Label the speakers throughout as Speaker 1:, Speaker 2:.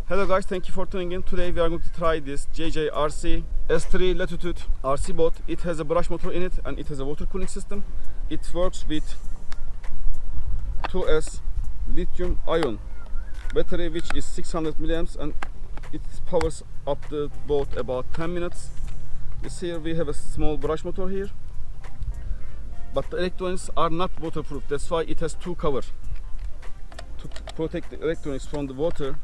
Speaker 1: Hello guys, thank you for tuning in. Today we are going to try this JJRC S3 Latitude RC boat. It has a brush motor in it and it has a water cooling system. It works with 2S lithium ion battery, which is 600 milliamps, and it powers up the boat about 10 minutes. You see here we have a small brush motor here, but the electronics are not waterproof. That's why it has two covers to protect the electronics from the water.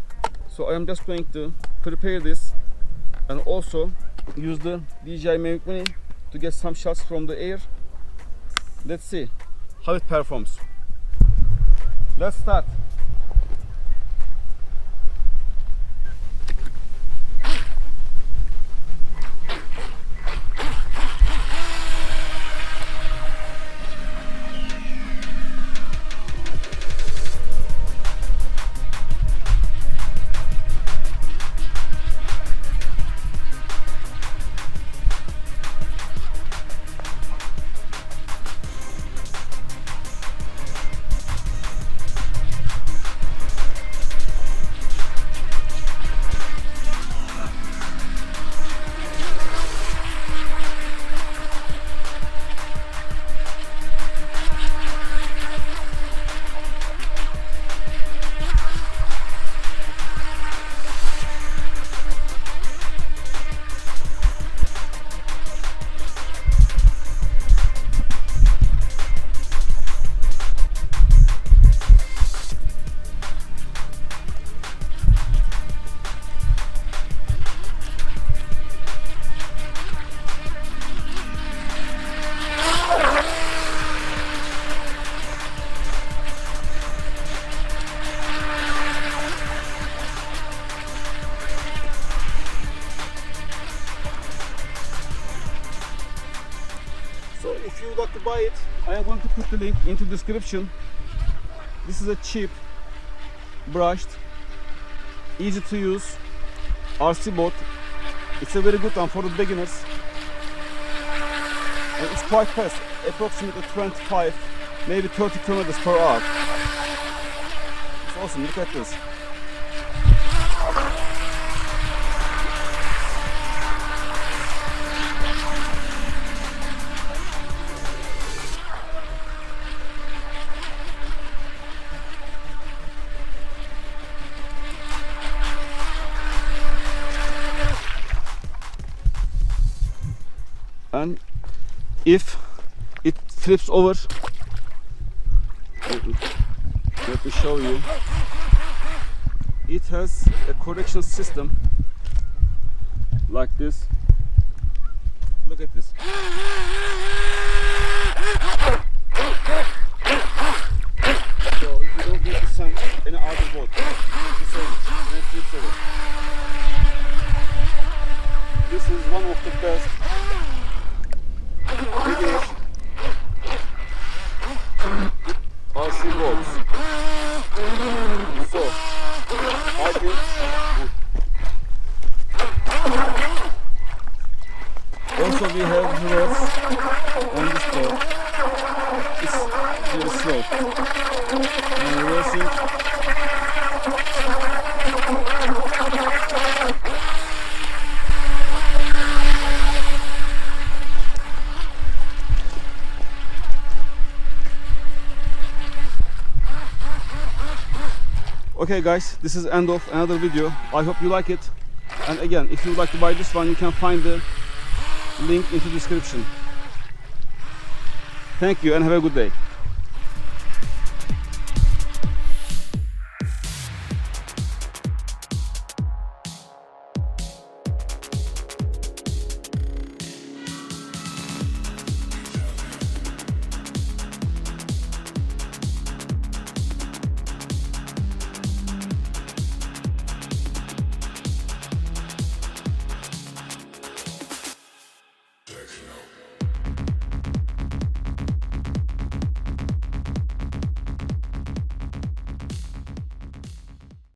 Speaker 1: So I am just going to prepare this and also use the DJI Mavic Mini to get some shots from the air. Let's see how it performs. Let's start. So if you would like to buy it, I am going to put the link into the description. This is a cheap, brushed, easy to use RC boat. It's a very good one for the beginners. And it's quite fast, approximately 25, maybe 30 kilometers per hour. It's awesome, look at this. And if it flips over, let me show you. It has a correction system like this. Look at this. So you don't need to send any other boat to save it when it flips over. This is one of the best RC boats. So I think also we have reverse on this boat. It's very slow. And reversing. Okay guys, this is the end of another video. I hope you like it. And again, if you would like to buy this one, you can find the link in the description. Thank you and have a good day.